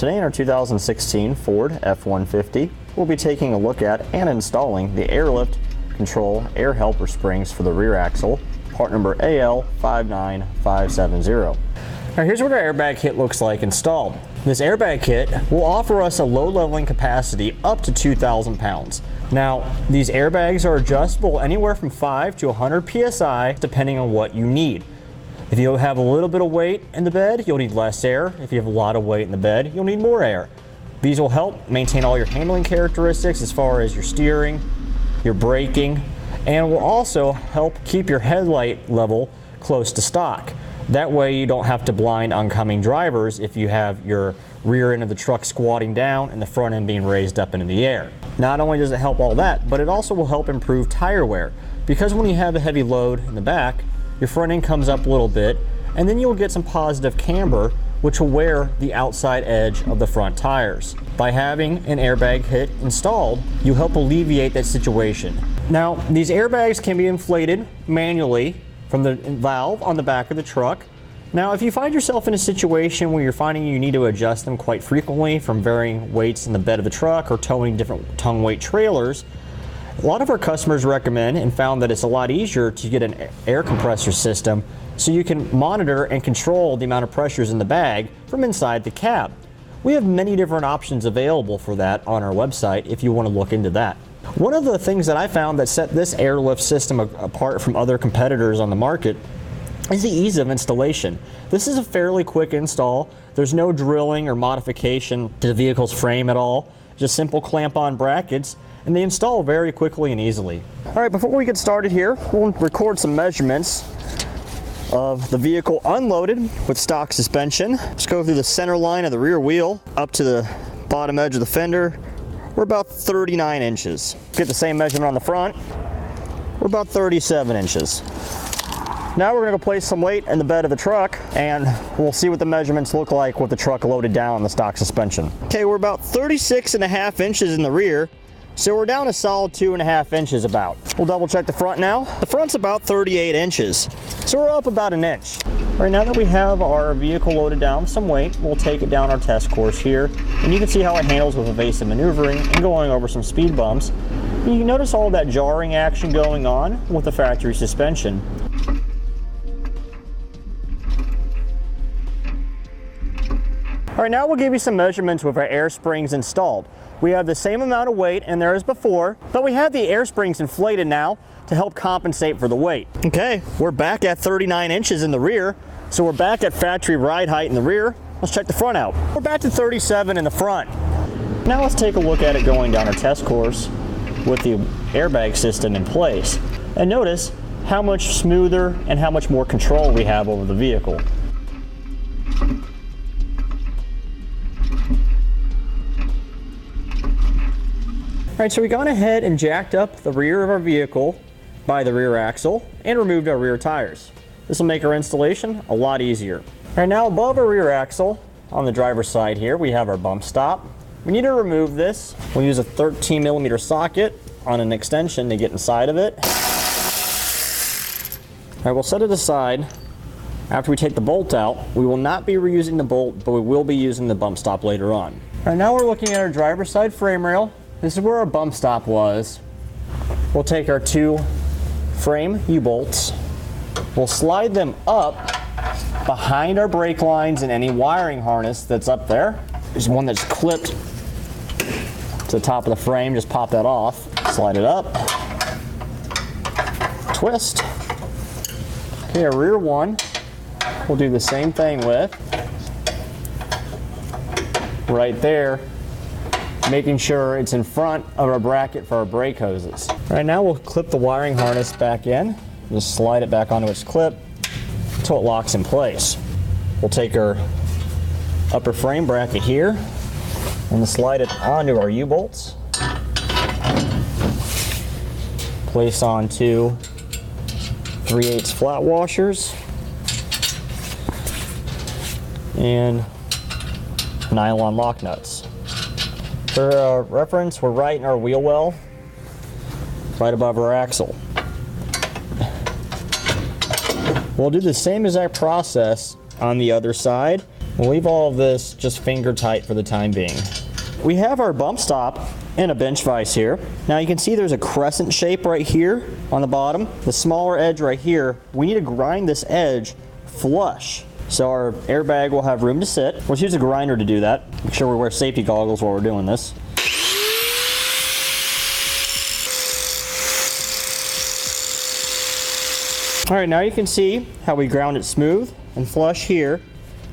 Today in our 2016 Ford F-150, we'll be taking a look at and installing the airlift control air helper springs for the rear axle, part number AL59570. Now here's what our airbag kit looks like installed. This airbag kit will offer us a low leveling capacity up to 2,000 pounds. Now these airbags are adjustable anywhere from 5 to 100 psi depending on what you need. If you have a little bit of weight in the bed, you'll need less air. If you have a lot of weight in the bed, you'll need more air. These will help maintain all your handling characteristics as far as your steering, your braking, and will also help keep your headlight level close to stock. That way you don't have to blind oncoming drivers if you have your rear end of the truck squatting down and the front end being raised up into the air. Not only does it help all that, but it also will help improve tire wear, because when you have a heavy load in the back, your front end comes up a little bit, and then you'll get some positive camber, which will wear the outside edge of the front tires. By having an airbag kit installed, you help alleviate that situation. Now, these airbags can be inflated manually from the valve on the back of the truck. Now, if you find yourself in a situation where you're finding you need to adjust them quite frequently from varying weights in the bed of the truck or towing different tongue weight trailers, a lot of our customers recommend and found that it's a lot easier to get an air compressor system so you can monitor and control the amount of pressures in the bag from inside the cab. We have many different options available for that on our website if you want to look into that. One of the things that I found that set this airlift system apart from other competitors on the market is the ease of installation. This is a fairly quick install. There's no drilling or modification to the vehicle's frame at all. Just simple clamp-on brackets, and they install very quickly and easily. All right, before we get started here, we'll record some measurements of the vehicle unloaded with stock suspension. Let's go through the center line of the rear wheel up to the bottom edge of the fender. We're about 39 inches. Get the same measurement on the front. We're about 37 inches. Now we're gonna go place some weight in the bed of the truck, and we'll see what the measurements look like with the truck loaded down on the stock suspension. Okay, we're about 36.5 inches in the rear, so we're down a solid 2.5 inches about. We'll double check the front now. The front's about 38 inches, so we're up about an inch. All right, now that we have our vehicle loaded down with some weight, we'll take it down our test course here, and you can see how it handles with evasive maneuvering and going over some speed bumps. And you can notice all that jarring action going on with the factory suspension. All right, now we'll give you some measurements with our air springs installed. We have the same amount of weight in there as before, but we have the air springs inflated now to help compensate for the weight. Okay, we're back at 39 inches in the rear, so we're back at factory ride height in the rear. Let's check the front out. We're back to 37 in the front. Now let's take a look at it going down our test course with the airbag system in place. And notice how much smoother and how much more control we have over the vehicle. All right, so we gone ahead and jacked up the rear of our vehicle by the rear axle and removed our rear tires. This will make our installation a lot easier. All right, now above our rear axle on the driver's side here, we have our bump stop. We need to remove this. We'll use a 13mm socket on an extension to get inside of it. All right, we'll set it aside. After we take the bolt out, we will not be reusing the bolt, but we will be using the bump stop later on. All right, now we're looking at our driver's side frame rail. This is where our bump stop was. We'll take our two frame U-bolts. We'll slide them up behind our brake lines and any wiring harness that's up there. There's one that's clipped to the top of the frame. Just pop that off. Slide it up. Twist. Okay, our rear one, we'll do the same thing with. Right there. Making sure it's in front of our bracket for our brake hoses. All right, now we'll clip the wiring harness back in. Just slide it back onto its clip until it locks in place. We'll take our upper frame bracket here and slide it onto our U-bolts. Place onto 3/8 flat washers and nylon lock nuts. For reference, we're right in our wheel well, right above our axle. We'll do the same exact process on the other side. We'll leave all of this just finger tight for the time being. We have our bump stop in a bench vise here. Now you can see there's a crescent shape right here on the bottom. The smaller edge right here, we need to grind this edge flush so our airbag will have room to sit. Let's use a grinder to do that. Make sure we wear safety goggles while we're doing this. All right, now you can see how we ground it smooth and flush here.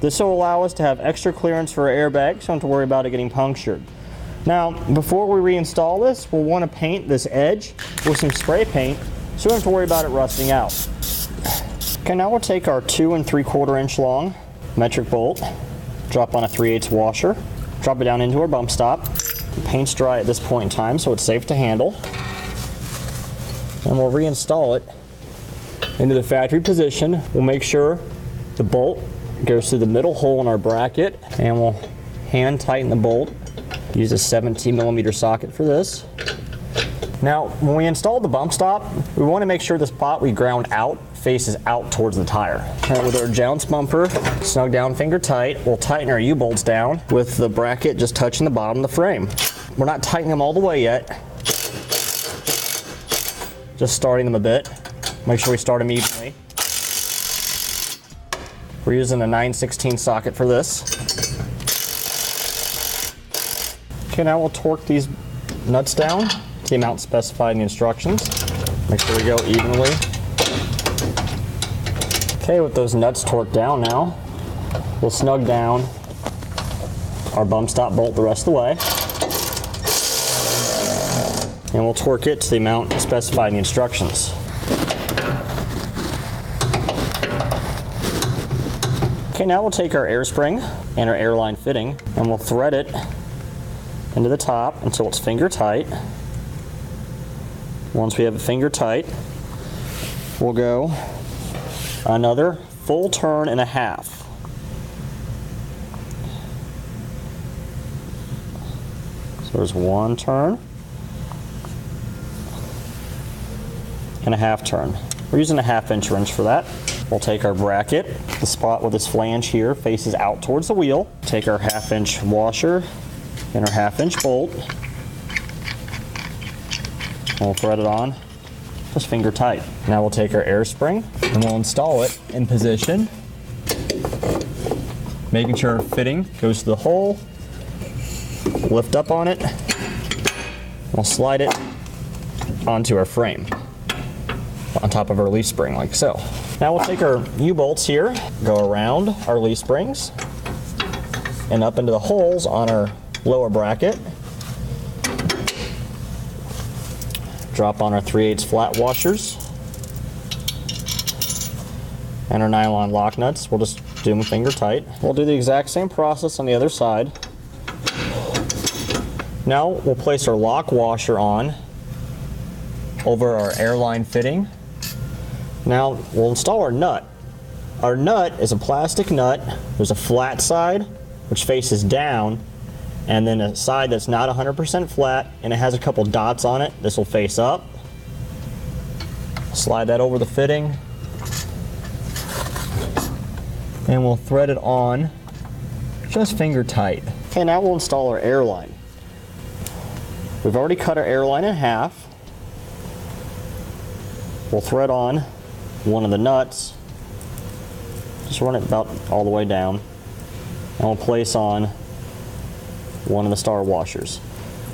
This will allow us to have extra clearance for our airbag, so you don't have to worry about it getting punctured. Now, before we reinstall this, we'll want to paint this edge with some spray paint, so we don't have to worry about it rusting out. Okay, now we'll take our 2 3/4 inch long metric bolt, drop on a 3/8 washer, drop it down into our bump stop. The paint's dry at this point in time, so it's safe to handle. And we'll reinstall it into the factory position. We'll make sure the bolt goes through the middle hole in our bracket, and we'll hand tighten the bolt. Use a 17mm socket for this. Now, when we install the bump stop, we want to make sure the spot we ground out faces out towards the tire. All right, with our jounce bumper snug down finger tight, we'll tighten our U-bolts down with the bracket just touching the bottom of the frame. We're not tightening them all the way yet, just starting them a bit. Make sure we start them evenly. We're using a 9/16 socket for this. Okay, now we'll torque these nuts down to the amount specified in the instructions. Make sure we go evenly. Okay, with those nuts torqued down now, we'll snug down our bump stop bolt the rest of the way. And we'll torque it to the amount specified in the instructions. Okay, now we'll take our air spring and our airline fitting, and we'll thread it into the top until it's finger tight. Once we have it finger tight, we'll go another full turn and a half. So there's one turn and a half turn. We're using a 1/2 wrench for that. We'll take our bracket, the spot where this flange here faces out towards the wheel. Take our 1/2 washer and our 1/2 bolt. We'll thread it on, just finger tight. Now we'll take our air spring and we'll install it in position, making sure our fitting goes to the hole. Lift up on it. We'll slide it onto our frame, on top of our leaf spring like so. Now we'll take our U-bolts here, go around our leaf springs and up into the holes on our lower bracket. Drop on our 3/8 flat washers and our nylon lock nuts. We'll just do them finger tight. We'll do the exact same process on the other side. Now we'll place our lock washer on over our airline fitting. Now we'll install our nut. Our nut is a plastic nut. There's a flat side which faces down, and then a side that's not 100% flat, and it has a couple dots on it. This will face up. Slide that over the fitting, and we'll thread it on just finger tight. Okay, now we'll install our airline. We've already cut our airline in half. We'll thread on one of the nuts. Just run it about all the way down, and we'll place on one of the star washers.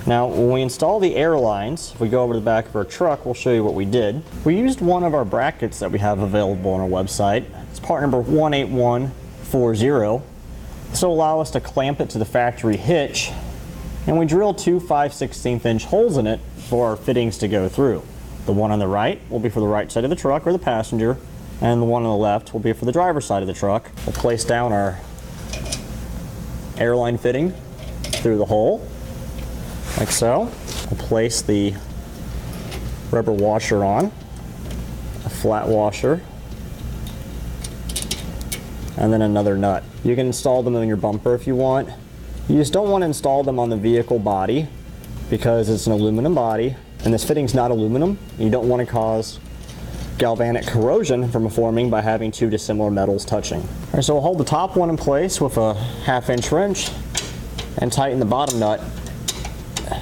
Now, when we install the airlines, if we go over to the back of our truck, we'll show you what we did. We used one of our brackets that we have available on our website. It's part number 18140. This will allow us to clamp it to the factory hitch, and we drilled 2 5/16" holes in it for our fittings to go through. The one on the right will be for the right side of the truck or the passenger, and the one on the left will be for the driver's side of the truck. We'll place down our airline fitting through the hole, like so. We'll place the rubber washer on, a flat washer, and then another nut. You can install them in your bumper if you want. You just don't want to install them on the vehicle body because it's an aluminum body, and this fitting's not aluminum. You don't want to cause galvanic corrosion from forming by having two dissimilar metals touching. All right, so we'll hold the top one in place with a 1/2-inch wrench and tighten the bottom nut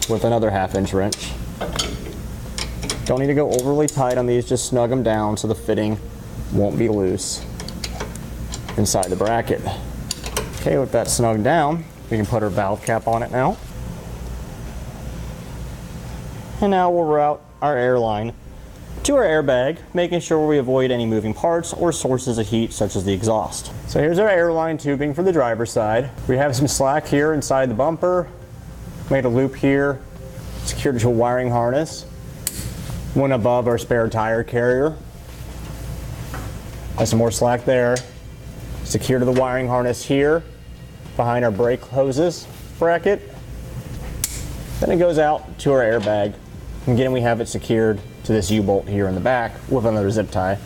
with another 1/2-inch wrench. Don't need to go overly tight on these, just snug them down so the fitting won't be loose inside the bracket. Okay, with that snugged down, we can put our valve cap on it now. And now we'll route our airline to our airbag, making sure we avoid any moving parts or sources of heat such as the exhaust. So here's our airline tubing for the driver's side. We have some slack here inside the bumper, made a loop here, secured to a wiring harness, one above our spare tire carrier. Has some more slack there, secured to the wiring harness here, behind our brake hoses bracket. Then it goes out to our airbag. And again, we have it secured to this U-bolt here in the back with another zip tie.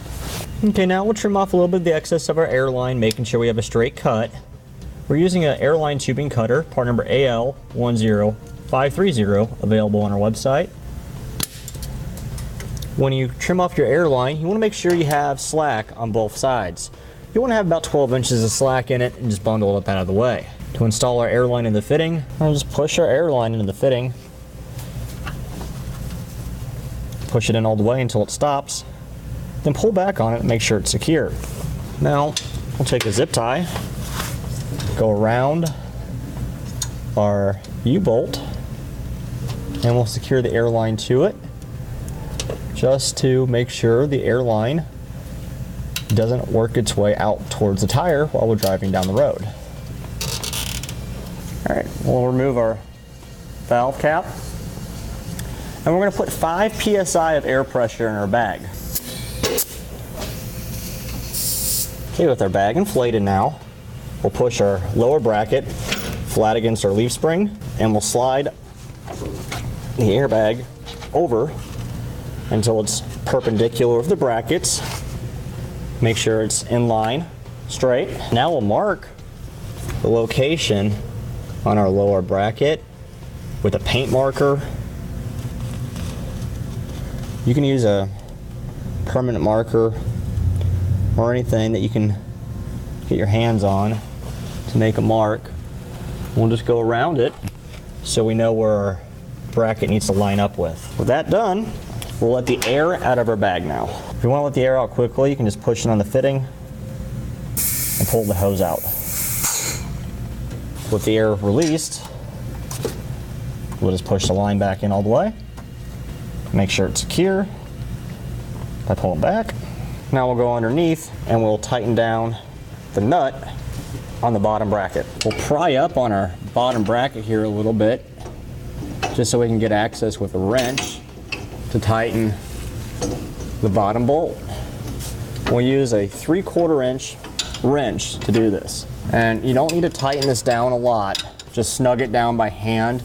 Okay, now we'll trim off a little bit of the excess of our airline, making sure we have a straight cut. We're using an airline tubing cutter, part number AL10530, available on our website. When you trim off your airline, you want to make sure you have slack on both sides. You want to have about 12 inches of slack in it and just bundle it up out of the way. To install our airline in the fitting, I'll just push our airline into the fitting. Push it in all the way until it stops. Then pull back on it and make sure it's secure. Now, we'll take a zip tie, go around our U-bolt, and we'll secure the airline to it, just to make sure the airline doesn't work its way out towards the tire while we're driving down the road. All right, we'll remove our valve cap, and we're going to put 5 psi of air pressure in our bag. Okay, with our bag inflated now, we'll push our lower bracket flat against our leaf spring, and we'll slide the airbag over until it's perpendicular with the brackets. Make sure it's in line, straight. Now we'll mark the location on our lower bracket with a paint marker. You can use a permanent marker or anything that you can get your hands on to make a mark. We'll just go around it so we know where our bracket needs to line up with. With that done, we'll let the air out of our bag now. If you want to let the air out quickly, you can just push it on the fitting and pull the hose out. With the air released, we'll just push the line back in all the way. Make sure it's secure by pulling back. Now we'll go underneath and we'll tighten down the nut on the bottom bracket. We'll pry up on our bottom bracket here a little bit, just so we can get access with a wrench to tighten the bottom bolt. We'll use a 3/4 inch wrench to do this. And you don't need to tighten this down a lot, just snug it down by hand,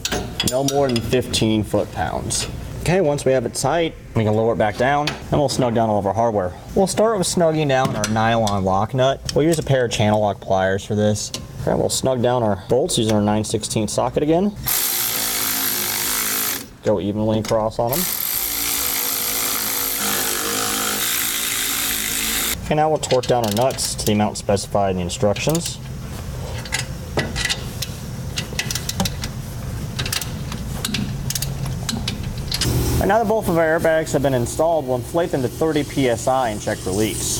no more than 15 foot-pounds. Okay, once we have it tight, we can lower it back down, and we'll snug down all of our hardware. We'll start with snugging down our nylon lock nut. We'll use a pair of channel lock pliers for this. Okay, we'll snug down our bolts using our 9/16 socket again. Go evenly across on them. Okay, now we'll torque down our nuts to the amount specified in the instructions. And now that both of our airbags have been installed, we'll inflate them to 30 psi and check for leaks.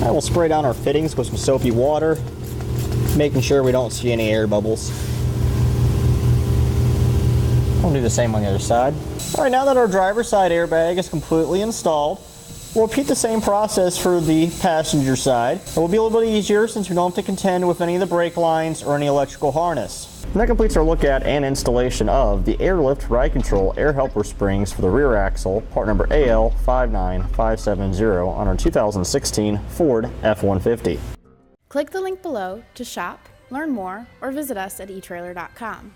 We'll spray down our fittings with some soapy water, making sure we don't see any air bubbles. We'll do the same on the other side. All right, now that our driver's side airbag is completely installed, we'll repeat the same process for the passenger side. It will be a little bit easier since we don't have to contend with any of the brake lines or any electrical harness. And that completes our look at and installation of the Airlift Ride Control Air Helper Springs for the rear axle, part number AL59570 on our 2016 Ford F-150. Click the link below to shop, learn more, or visit us at etrailer.com.